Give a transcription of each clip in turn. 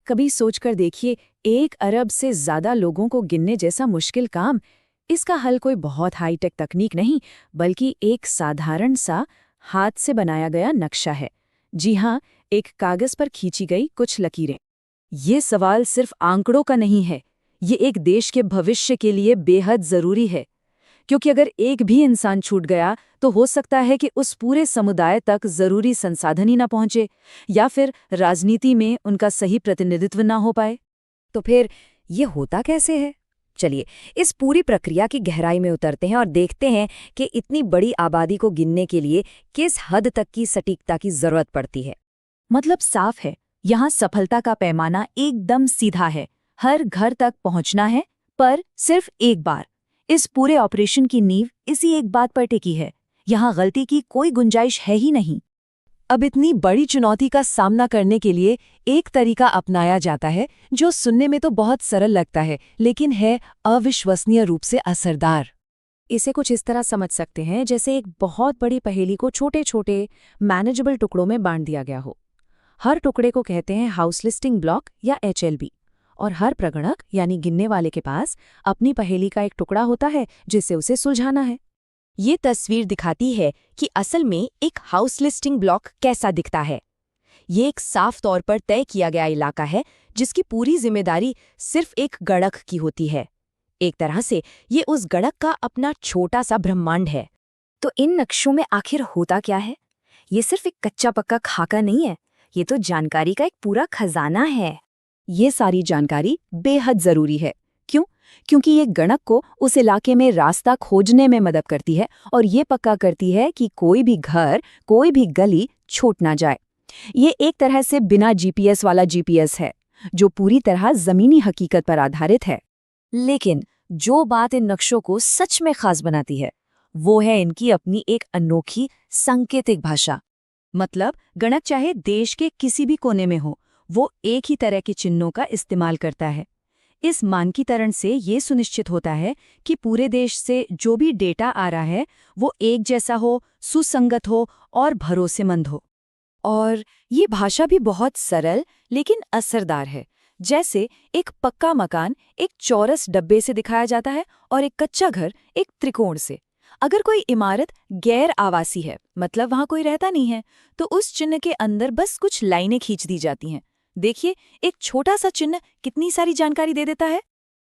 कभी सोचकर देखिए, 1 अरब से ज्यादा लोगों को गिनने जैसा मुश्किल काम, इसका हल कोई बहुत हाईटेक तकनीक नहीं, बल्कि एक साधारण सा हाथ से बनाया गया नक्शा है। जी हाँ, एक कागज पर खींची गई कुछ लकीरें। ये सवाल सिर्फ आंकड़ों का नहीं है, ये एक देश के भविष्य के लिए बेहद जरूरी है। क्योंकि अगर एक भी इंसान छूट गया तो हो सकता है कि उस पूरे समुदाय तक जरूरी संसाधन ही ना पहुंचे, या फिर राजनीति में उनका सही प्रतिनिधित्व ना हो पाए। तो फिर ये होता कैसे है? चलिए, इस पूरी प्रक्रिया की गहराई में उतरते हैं और देखते हैं कि इतनी बड़ी आबादी को गिनने के लिए किस हद तक की सटीकता की जरूरत पड़ती है। मतलब साफ है, यहाँ सफलता का पैमाना एकदम सीधा है। हर घर तक पहुंचना है, पर सिर्फ एक बार। इस पूरे ऑपरेशन की नींव इसी एक बात पर टिकी है। यहाँ गलती की कोई गुंजाइश है ही नहीं। अब इतनी बड़ी चुनौती का सामना करने के लिए एक तरीका अपनाया जाता है जो सुनने में तो बहुत सरल लगता है, लेकिन है अविश्वसनीय रूप से असरदार। इसे कुछ इस तरह समझ सकते हैं जैसे एक बहुत बड़ी पहेली को छोटे छोटे मैनेजेबल टुकड़ों में बांट दिया गया हो। हर टुकड़े को कहते हैं हाउस लिस्टिंग ब्लॉक या HLB, और हर प्रगणक यानी गिनने वाले के पास अपनी पहेली का एक टुकड़ा होता है जिसे उसे सुलझाना है। ये तस्वीर दिखाती है कि असल में एक हाउस लिस्टिंग ब्लॉक कैसा दिखता है। ये एक साफ तौर पर तय किया गया इलाका है जिसकी पूरी जिम्मेदारी सिर्फ एक गणक की होती है। एक तरह से ये उस गणक का अपना छोटा सा ब्रह्मांड है। तो इन नक्शों में आखिर होता क्या है? ये सिर्फ एक कच्चा पक्का खाका नहीं है, ये तो जानकारी का एक पूरा खजाना है। ये सारी जानकारी बेहद जरूरी है। क्यों? क्योंकि ये गणक को उस इलाके में रास्ता खोजने में मदद करती है और ये पक्का करती है कि कोई भी घर, कोई भी गली छूट ना जाए। ये एक तरह से बिना GPS वाला GPS है, जो पूरी तरह जमीनी हकीकत पर आधारित है। लेकिन जो बात इन नक्शों को सच में खास बनाती है, वो है इनकी अपनी एक अनोखी सांकेतिक भाषा। मतलब गणक चाहे देश के किसी भी कोने में हो, वो एक ही तरह के चिन्हों का इस्तेमाल करता है। इस मानकीकरण से ये सुनिश्चित होता है कि पूरे देश से जो भी डेटा आ रहा है वो एक जैसा हो, सुसंगत हो और भरोसेमंद हो। और ये भाषा भी बहुत सरल लेकिन असरदार है। जैसे एक पक्का मकान एक चौरस डब्बे से दिखाया जाता है और एक कच्चा घर एक त्रिकोण से। अगर कोई इमारत गैर आवासी है, मतलब वहां कोई रहता नहीं है, तो उस चिन्ह के अंदर बस कुछ लाइनें खींच दी जाती हैं। देखिए, एक छोटा सा चिन्ह कितनी सारी जानकारी दे देता है।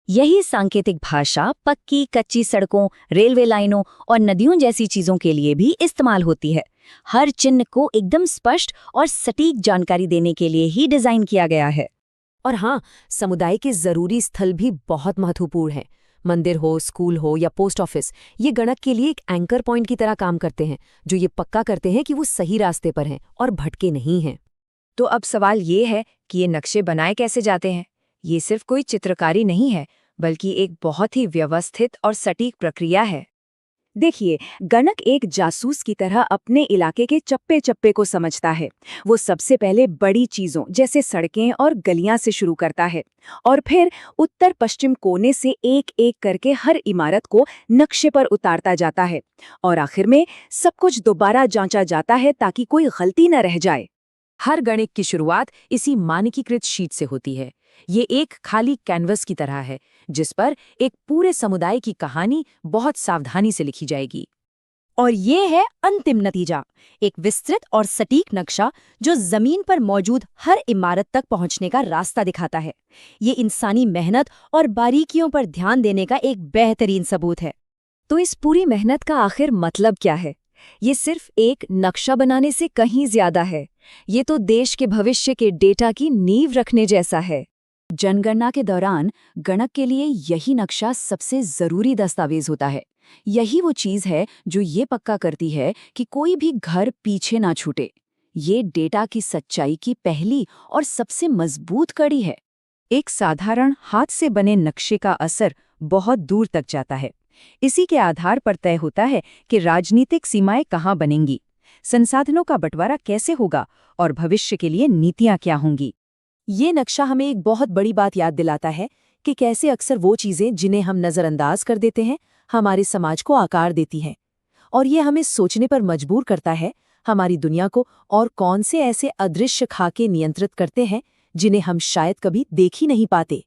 यही सांकेतिक भाषा पक्की कच्ची सड़कों, रेलवे लाइनों और नदियों जैसी चीजों के लिए भी इस्तेमाल होती है। हर चिन्ह को एकदम स्पष्ट और सटीक जानकारी देने के लिए ही डिजाइन किया गया है। और हाँ, समुदाय के जरूरी स्थल भी बहुत महत्वपूर्ण हैं। मंदिर हो, स्कूल हो या पोस्ट ऑफिस, ये गणक के लिए एक एंकर पॉइंट की तरह काम करते हैं, जो ये पक्का करते हैं कि वो सही रास्ते पर हैं और भटके नहीं हैं। तो अब सवाल ये है कि ये नक्शे बनाए कैसे जाते हैं। ये सिर्फ कोई चित्रकारी नहीं है, बल्कि एक बहुत ही व्यवस्थित और सटीक प्रक्रिया है। देखिए, गणक एक जासूस की तरह अपने इलाके के चप्पे चप्पे को समझता है। वो सबसे पहले बड़ी चीजों जैसे सड़कें और गलियां से शुरू करता है, और फिर उत्तर पश्चिम कोने से एक एक करके हर इमारत को नक्शे पर उतारता जाता है, और आखिर में सब कुछ दोबारा जांचा जाता है ताकि कोई गलती न रह जाए। हर गणित की शुरुआत इसी मानकीकृत शीट से होती है। ये एक खाली कैनवस की तरह है जिस पर एक पूरे समुदाय की कहानी बहुत सावधानी से लिखी जाएगी। और ये है अंतिम नतीजा, एक विस्तृत और सटीक नक्शा जो जमीन पर मौजूद हर इमारत तक पहुंचने का रास्ता दिखाता है। ये इंसानी मेहनत और बारीकियों पर ध्यान देने का एक बेहतरीन सबूत है। तो इस पूरी मेहनत का आखिर मतलब क्या है? ये सिर्फ एक नक्शा बनाने से कहीं ज्यादा है। ये तो देश के भविष्य के डेटा की नींव रखने जैसा है। जनगणना के दौरान गणक के लिए यही नक्शा सबसे जरूरी दस्तावेज होता है। यही वो चीज है जो ये पक्का करती है कि कोई भी घर पीछे ना छूटे। ये डेटा की सच्चाई की पहली और सबसे मजबूत कड़ी है। एक साधारण हाथ से बने नक्शे का असर बहुत दूर तक जाता है। इसी के आधार पर तय होता है कि राजनीतिक सीमाएं कहाँ बनेंगी, संसाधनों का बंटवारा कैसे होगा और भविष्य के लिए नीतियां क्या होंगी। ये नक्शा हमें एक बहुत बड़ी बात याद दिलाता है कि कैसे अक्सर वो चीजें जिन्हें हम नज़रअंदाज कर देते हैं हमारे समाज को आकार देती हैं। और ये हमें सोचने पर मजबूर करता है हमारी दुनिया को और कौन से ऐसे अदृश्य खाके नियंत्रित करते हैं जिन्हें हम शायद कभी देख ही नहीं पाते।